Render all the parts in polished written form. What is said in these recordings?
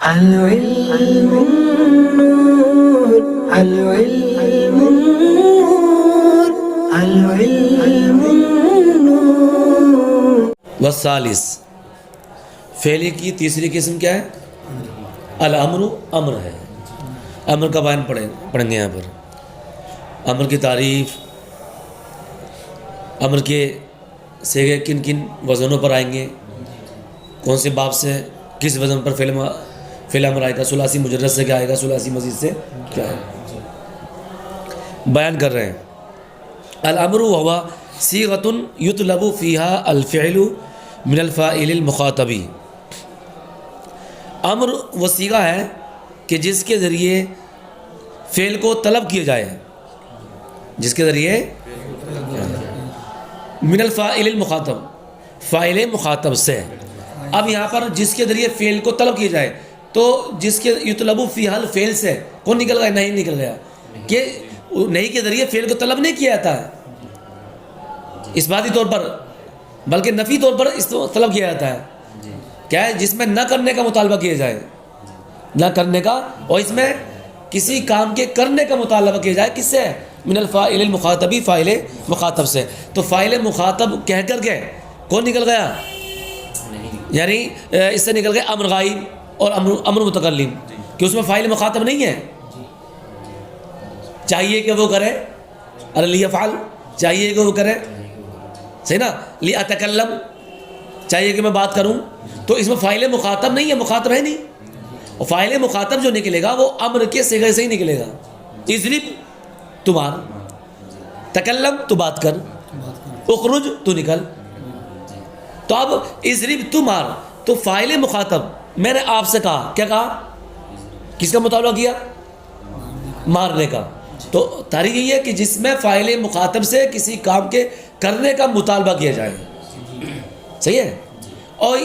العلم النور العلم النور العلم النور. والثالث فعل کی تیسری قسم کیا ہے؟ الامر، امر ہے. امر کا بیان پڑھیں گے یہاں پر. امر کی تعریف، امر کے صیغے کن کن وزنوں پر آئیں گے، کون سے باب سے کس وزن پر فعل امر آئے گا، ثلاثی مجرد سے کیا آئے گا، ثلاثی مزید سے کیا ہے، بیان کر رہے ہیں. الامر ہوا صیغۃ یطلب فیہا الفعل من الفاعل المخاطب. امر وہ صیغہ ہے کہ جس کے ذریعے فعل کو طلب کیا جائے، جس کے ذریعے من الفاعل المخاطب، فاعل مخاطب سے. اب یہاں پر جس کے ذریعے فعل کو طلب کیا جائے تو جس کے یطلب فی حل فعل سے کون نکل گیا؟ نہیں نکل گیا کہ نہیں کے ذریعے فعل کو طلب نہیں کیا جاتا ہے اس باتی طور پر، بلکہ نفی طور پر اس کو طلب کیا جاتا ہے. کیا ہے؟ جس میں نہ کرنے کا مطالبہ کیا جائے، نہ کرنے کا، اور اس میں کسی کام کے کرنے کا مطالبہ کیا جائے. کس سے؟ من الفاعل المخاطبی، فاعل مخاطب سے. تو فاعل مخاطب کہہ کر کے کون نکل گیا؟ یعنی اس سے نکل گیا امر غائب اور امر متکلم، کہ اس میں فاعل مخاطب نہیں ہے. چاہیے کہ وہ کرے، ارے لیفعل، چاہیے کہ وہ کرے، صحیح نا. لیاتکلم، چاہیے کہ میں بات کروں. تو اس میں فاعل مخاطب نہیں ہے، مخاطب ہے نہیں. اور فاعل مخاطب جو نکلے گا وہ امر کے صیغے سے ہی نکلے گا. اضرب تو مار، تکلم تو بات کر، اخرج تو نکل. تو اب اضرب تو مار، تو فاعل مخاطب میں نے آپ سے کہا، کیا کہا؟ کس کا مطالبہ کیا؟ مارنے کا. تو تاریخ یہ ہے کہ جس میں فاعل مخاطب سے کسی کام کے کرنے کا مطالبہ کیا جائے. صحیح ہے. اور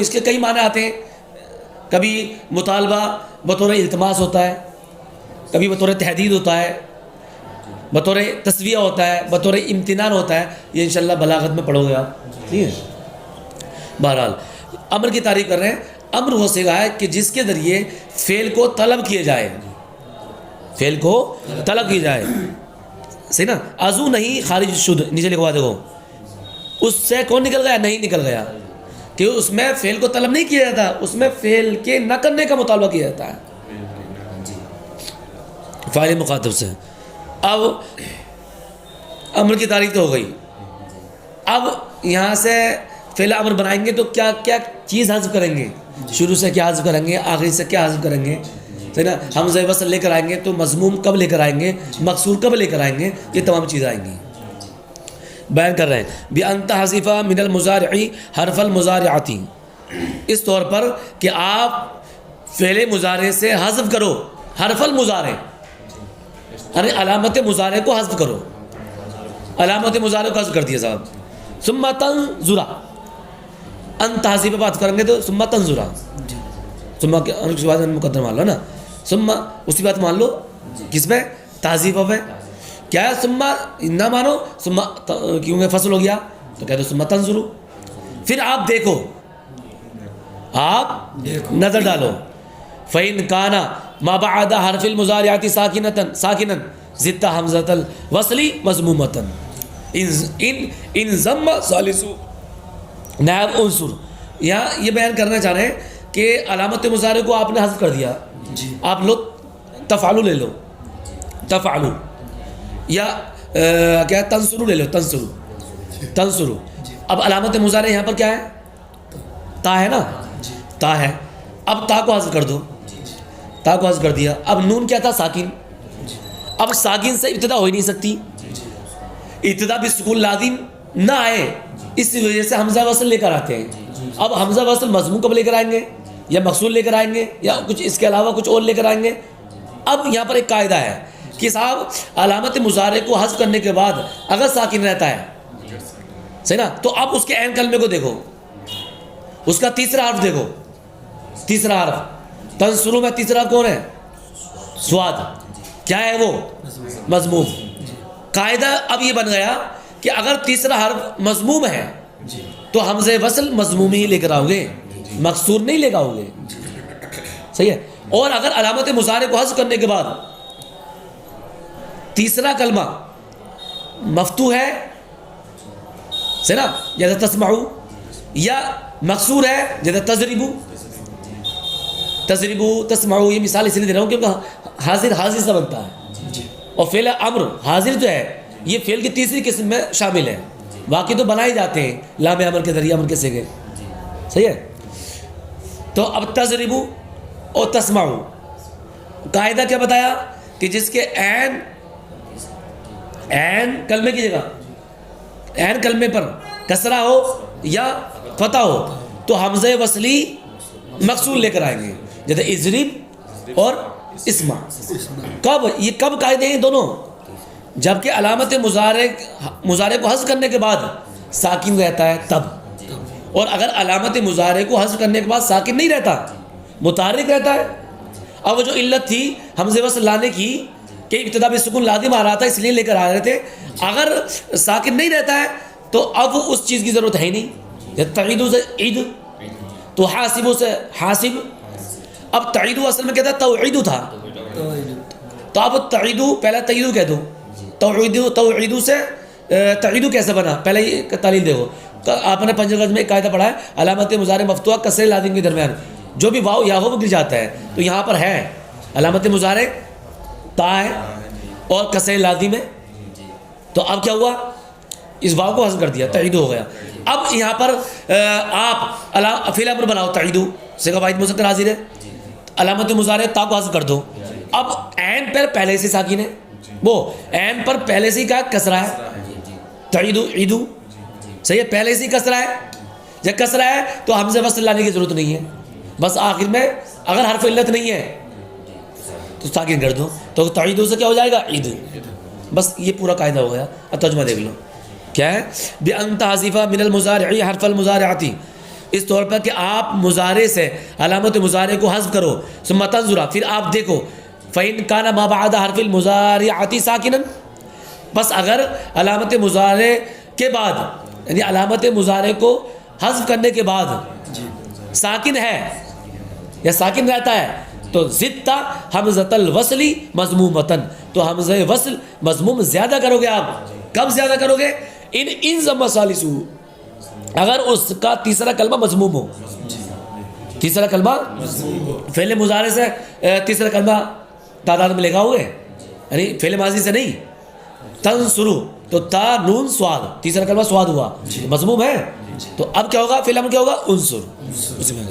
اس کے کئی معنی آتے ہیں. کبھی مطالبہ بطور التماس ہوتا ہے، کبھی بطور تحدید ہوتا ہے، بطور تسویہ ہوتا ہے، بطور امتنان ہوتا ہے. یہ انشاءاللہ بلاغت میں پڑھو گے آپ. ٹھیک ہے. بہرحال امر کی تعریف کر رہے ہیں. امر وہ صیغہ ہے کہ جس کے ذریعے فعل کو طلب کیے جائے، فعل کو طلب کی جائے. صحیح نا. ازو نہیں خارج شد، نیچے لکھوا دیکھو، اس سے کون نکل گیا؟ نہیں نکل گیا. کہ اس میں فعل کو طلب نہیں کیا جاتا، اس میں فعل کے نہ کرنے کا مطالبہ کیا جاتا ہے فاعل مخاطب سے. اب امر کی تعریف تو ہو گئی. اب یہاں سے فعل امر بنائیں گے تو کیا کیا چیز حذف کریں گے؟ شروع سے کیا حذف کریں گے، آخری سے کیا حذف کریں گے. صحیح نا. حمزہ وصل لے کر آئیں گے تو مضموم کب لے کر آئیں گے، مقصور کب لے کر آئیں گے، یہ تمام چیزیں آئیں گی. بیان کر رہے ہیں بِأَن تَحْذِفَ مِنَ الْمُضَارِعِ حرف المضارعۃ، اس طور پر کہ آپ فعل مضارع سے حذف کرو حرف المضارع، ارے علامت مضارع کو حذف کرو. علامت مضارع کو حذف کر دیا صاحب. ثم تنظر، ان تحذیف بات کریں گے تو ثم تنظر، ثم کے بعد مقدر مان لو نا، ثم اسی بات مان لو کس پہ؟ تحذیف پہ. کیا ہے؟ ثم نہ مانو، ثم کیونکہ فصل ہو گیا تو کہتے ثم تنظر. پھر آپ دیکھو، آپ نظر ڈالو. فَإِنْ كَانَ مَا بَعْدَ حرف المضارعۃ ساکنا زدت حمزۃ الوصل مضمومۃ ان ضم ثالث نائب عنصر. یہاں یہ بیان کرنا چاہ رہے ہیں کہ علامت مضارع کو آپ نے حذف کر دیا. آپ لو تفعلو لے لو، تفعلو، یا کیا ہے تنصرو لے لو، تنصرو. اب علامت مضارع یہاں پر کیا ہے؟ تا ہے نا، تا ہے. اب تا کو حذف کر دو، تا کو حذف کر دیا. اب نون کیا تھا؟ ساکن. اب ساکن سے ابتدا ہو ہی نہیں سکتی، ابتدا بھی سکون لازم نہ آئے، اس وجہ سے حمزہ وصل لے کر آتے ہیں. اب حمزہ وصل مضموم کب لے کر آئیں گے؟ یا مقصور لے کر آئیں گے، یا کچھ اس کے علاوہ کچھ اور لے کر آئیں گے. اب یہاں پر ایک قاعدہ ہے کہ صاحب علامت مضارع کو حذف کرنے کے بعد اگر ساکن رہتا ہے، صحیح نا، تو اب اس کے عین کلمے کو دیکھو، اس کا تیسرا حرف دیکھو. تیسرا حرف تنصرو میں تیسرا کون ہے؟ سواد. کیا ہے وہ؟ مضموم. قاعدہ اب یہ بن گیا کہ اگر تیسرا حرف مضموم ہے تو حمزہ وصل مضموم ہی لے کر آؤ گے، مقصور نہیں لے کر آؤ گے. صحیح ہے. اور اگر علامت مضارع کو حذف کرنے کے بعد تیسرا کلمہ مفتوح ہے، صحیح نا، جیسے تسمعو، یا مکسور ہے جیسے تضربو، تسمعو. یہ مثال اس لیے دے رہا ہوں کیونکہ حاضر سے بنتا ہے، اور فعل امر حاضر جو ہے یہ فعل کی تیسری قسم میں شامل ہے. باقی تو بنائے جاتے ہیں لام امر کے ذریعے، امر کے صیغے. صحیح ہے. تو اب تضربو اور تسمعو قاعدہ کیا بتایا کہ جس کے عین کلمے کی جگہ، عین کلمے پر کسرہ ہو یا فتح ہو تو حمزہ وصلی مقصور لے کر آئیں گے، جیسے اضرب اور اسمع. کب یہ کب قاعدے ہیں دونوں؟ جبکہ علامت مضارع کو حذف کرنے کے بعد ساکن رہتا ہے تب. اور اگر علامت مضارع کو حذف کرنے کے بعد ساکن نہیں رہتا، متحرک رہتا ہے. اب وہ جو علت تھی حمزہ وصل لانے کی کہ ابتدا میں سکون لازم آ رہا تھا اس لیے لے کر آ رہے تھے، اگر ساکن نہیں رہتا ہے تو اب اس چیز کی ضرورت ہے ہی نہیں. تعیدو سے عید، تو حاسبو سے حاسب. اب تعیدو اصل میں کہتا ہے توعیدو تھا، تو اب تعیدو پہلا تعیدو کہہ دو. توعیدو سے تعیدو کیسے بنا؟ پہلے یہ تعلیل دیکھو. آپ نے پنجگز میں ایک قاعدہ پڑھا ہے، علامت مضارع مفتوحہ کسر لازم کے درمیان جو بھی واو یا ہو وہ گر جاتا ہے. تو یہاں پر ہے علامت مضارع تا ہے اور کسر لازم ہے. تو اب کیا ہوا؟ اس واو کو حذف کر دیا، تعیدو ہو گیا. اب یہاں پر آپ فعل امر بناؤ، تعیدو صیغہ واحد مذکر حاضر ہے، علامت مضارع تا کو حذف کر دو. اب عین پر پہلے سے ساکن ہے، وہ عین پر پہلے سے ہی کیا کسرہ ہے، تعیدو عیدو. صحیح ہے، پہلے سے ہی کسرہ ہے. جب کسرہ ہے تو حمزہ وصل لانے کی ضرورت نہیں ہے، بس آخر میں اگر حرف علت نہیں ہے تو ساکن کر دو. تو تعیدو سے کیا ہو جائے گا؟ عید. بس یہ پورا قاعدہ ہو گیا. اب ترجمہ دیکھ لو کیا ہے. بِأَن تَحْذِفَ مِنَ الْمُضَارِعِ حَرْفَ الْمُضَارِعَةِ، اس طور پر کہ آپ مضارع سے علامت مضارع کو حذف کرو. ثم تنظر، پھر آپ دیکھو. فَإِن كَانَ مَا بَعْدَ حَرْفِ الْمُضَارِعَةِ سَاكِنًا، بس اگر علامت مضارع کے بعد یعنی علامت مضارع کو حذف کرنے کے بعد ساکن ہے یا ساکن رہتا ہے تو زدتا حمزۃ الوصل مضمومتن، تو حمزہ وصل مضموم زیادہ کرو گے. آپ کب زیادہ کرو گے؟ ان ضم ثالثو، اگر اس کا تیسرا کلمہ مضموم ہو. تیسرا کلمہ فعل مضارع سے تیسرا کلمہ تعداد میں لگا ہوئے، یعنی فعل ماضی سے نہیں. تنصرو تو تا نون سواد، تیسرا کلمہ سواد ہوا، مضموم ہے. تو اب کیا ہوگا؟ فعل امر کیا ہوگا؟ انصر. اسی میں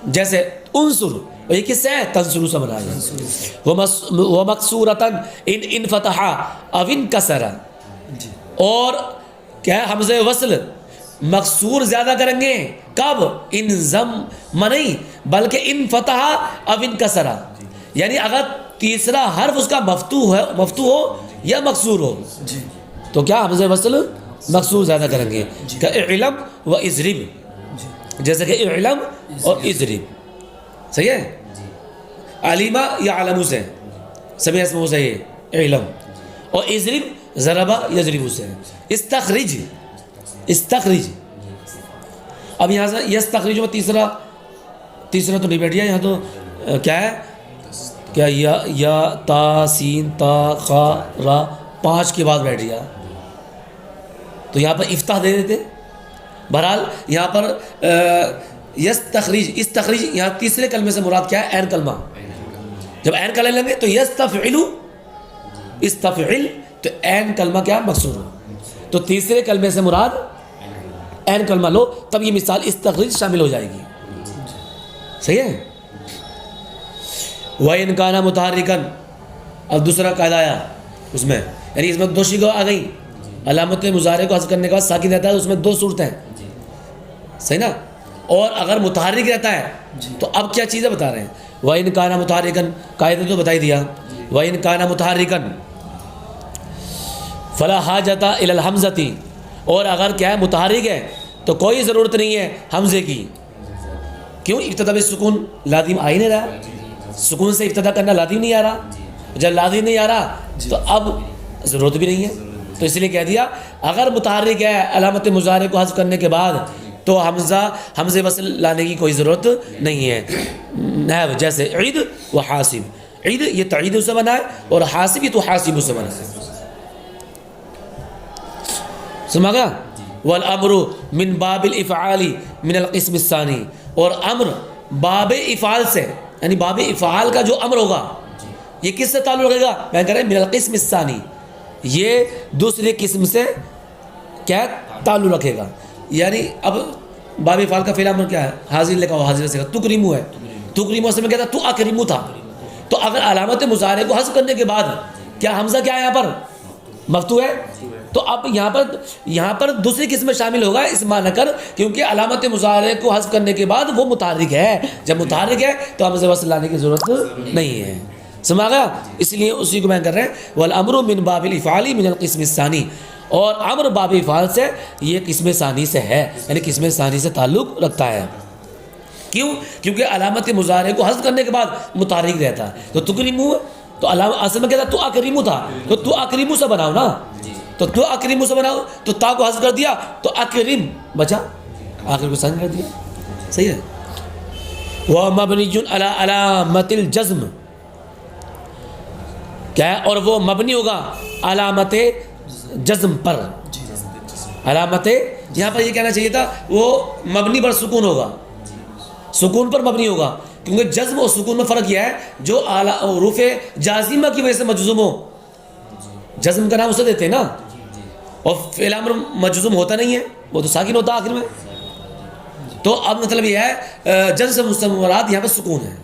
جیسے انصر، اور یہ کس سے ہے؟ تنصرو سے بنا ہے. ومکسورتن ان فتح او ان کسر، اور کیا ہے؟ حمزہ وصل مکسور زیادہ کریں گے. کب؟ ان ضم نہیں بلکہ ان فتح او ان کسر، یعنی اگر تیسرا حرف اس کا مفتوح ہو یا مکسور ہو تو کیا حمزہ وصل مکسور زیادہ کریں گے. کہ اعلم و اضرب، جیسے کہ اعلم اور اضرب. صحیح ہے. علیمہ یا علمو سے سبھی اسموں سے ہے علم، اور اضرب ضربہ یضرب سے. استخرج، اب یہاں سے یستخرج میں تیسرا تو نہیں بیٹھ گیا. یہاں تو کیا ہے؟ کیا یا تا سین تا خا را 5 کے بعد بیٹھ گیا، تو یہاں پر افتح دے دیتے. بہرحال یہاں پر استخرج یہاں تیسرے کلمے سے مراد کیا ہے؟ عین کلمہ. جب عین کلمہ لیں گے تو استفعل تو عین کلمہ کیا؟ مکسور ہو. تو تیسرے کلمے سے مراد عین کلمہ لو، تب یہ مثال استخرج شامل ہو جائے گی. صحیح ہے. وَإِن كَانَ مُتَحَرِّكًا، اب دوسرا قاعدہ آیا اس میں، یعنی اس میں 2 شیء آ گئی. علامت مضارع کو حذف کرنے کے بعد ساکن رہتا ہے تو اس میں 2 صورتیں ہیں. صحیح نا. اور اگر متحرک رہتا ہے تو اب کیا چیزیں بتا رہے ہیں؟ وَإِن كَانَ مُتَحَرِّكًا، قاعدہ تو بتائی دیا. وَإِن كَانَ مُتَحَرِّكًا فَلَا حَاجَةَ إِلَى الْحَمْزَةِ، اور اگر کیا ہے متحرک ہے تو کوئی ضرورت نہیں ہے حمزے کی. کیوں؟ ابتدا میں سکون لازم آ ہی نہیں رہا، سکون سے ابتدا کرنا لازم نہیں آ رہا. جب لازم نہیں آ رہا تو اب ضرورت بھی نہیں ہے. تو اس لیے کہہ دیا اگر متحرک ہے علامت مضارع کو حذف کرنے کے بعد تو حمزہ وصل لانے کی کوئی ضرورت نہیں ہے. نحو جیسے عید و حاسب، عید یہ تعید سے بنا ہے اور حاسب یہ تو حاسب سے بنا ہے. سمجھ گیا؟ والامر من باب الافعال من القسم الثانی، اور امر باب افعال سے، یعنی باب افعال کا جو امر ہوگا یہ کس سے تعلق رکھے گا؟ میں کہہ رہا ہوں من القسم الثانی، یہ دوسری قسم سے کیا تعلق رکھے گا. یعنی اب باب افعال کا فعل امر کیا ہے؟ حاضر لکھا ہوا، حاضر سے تکریمو ہے، تکریمو سے میں کہتا تو اکریمو تھا. تو اگر علامت مضارع کو حذف کرنے کے بعد کیا حمزہ کیا ہے یہاں پر مفتوح ہے، تو اب یہاں پر دوسری قسم میں شامل ہوگا اس معنی کر، کیونکہ علامت مضارع کو حذف کرنے کے بعد وہ متحرک ہے. جب متحرک ہے تو حمزہ وصل لانے کی ضرورت نہیں ہے. سمجھ گیا؟ اس لیے اسی کو میں کر رہے ہیں والامر من باب الافعال من القسم الثانی، اور امر باب افعال سے یہ قسم ثانی سے ہے، یعنی قسم ثانی سے تعلق رکھتا ہے. کیوں؟ کیونکہ علامت مضارع کو حذف کرنے کے بعد متحرک رہتا ہے. تو تکریمو تو اصل میں کہتا تو اکریمو تھا، تو تو اکریمو سے بناؤ نا، تو اکریمو سے بناؤ، تو تا کو حذف کر دیا تو اکریم بچا، آخر کو سنگ کر دیا. صحیح ہے. ومبنی علی علامت الجزم، کیا ہے؟ اور وہ مبنی ہوگا علامت جزم پر. علامت یہاں پر یہ کہنا چاہیے تھا وہ مبنی پر سکون ہوگا، سکون پر مبنی ہوگا، کیونکہ جزم اور سکون میں فرق یہ ہے جو حروف جازمہ کی وجہ سے مجزوم ہو، جزم کا نام اسے دیتے ہیں نا، اور فعل امر مجزوم ہوتا نہیں ہے، وہ تو ساکن ہوتا آخر میں. تو اب مطلب یہ ہے جزم سے مراد یہاں پر سکون ہے.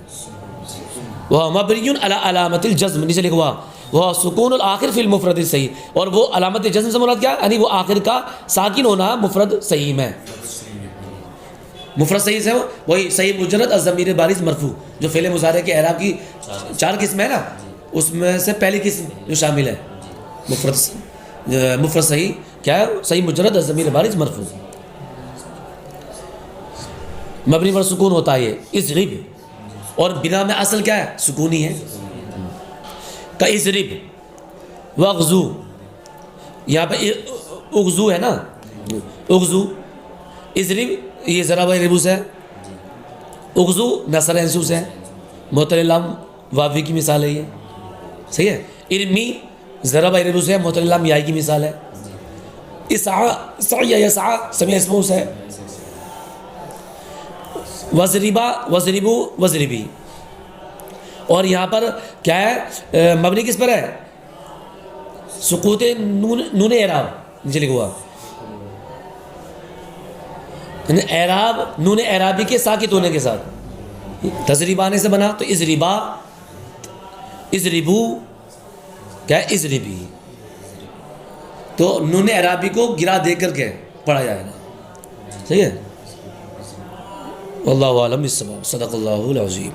وہ مبنی علی علامت الجزم، نیچے لکھا ہوا وہ سکون الآخر فی المفرد الصحیح، اور وہ علامت جزم سے مراد کیا ہے؟ یعنی وہ آخر کا ساکن ہونا مفرد صحیح میں. مفرد صحیح سے وہی صحیح مجرد الضمیر بارز مرفوع، جو فعل مضارع کے اعراب کی 4 قسم ہے نا، اس میں سے پہلی قسم جو شامل ہے مفرد صحیح کیا ہے؟ صحیح مجرد الضمیر بارز مرفوع. مبنی پر سکون ہوتا ہے یہ اضرب، اور بنا میں اصل کیا ہے؟ سکونی ہے. کا اضرب واغزو، یہاں پہ اغزو ہے نا، اغزو اضرب یہ ضرب ربوس ہے، اغزو نصر انسوس ہے، معطل لام واوی کی مثال ہے یہ. صحیح ہے. ارمی ضرب ربوس ہے، معطل لام یائی کی مثال ہے. اسعا سعی یسعا سمیع اسموس ہے. وضربا وضربو وضربی، اور یہاں پر کیا ہے؟ مبنی کس پر ہے؟ سکوت نون اعراب، نیچے لکھا ہوا یعنی اعراب نون اعرابی کے ساکت ہونے کے ساتھ. تضریبانے سے بنا تو اضربا، اضربو کیا ہے؟ اضربی. تو نون اعرابی کو گرا دے کر کے پڑھا جائے گا. صحیح ہے. واللہ عالم بالصواب. صدق اللہ العظیم.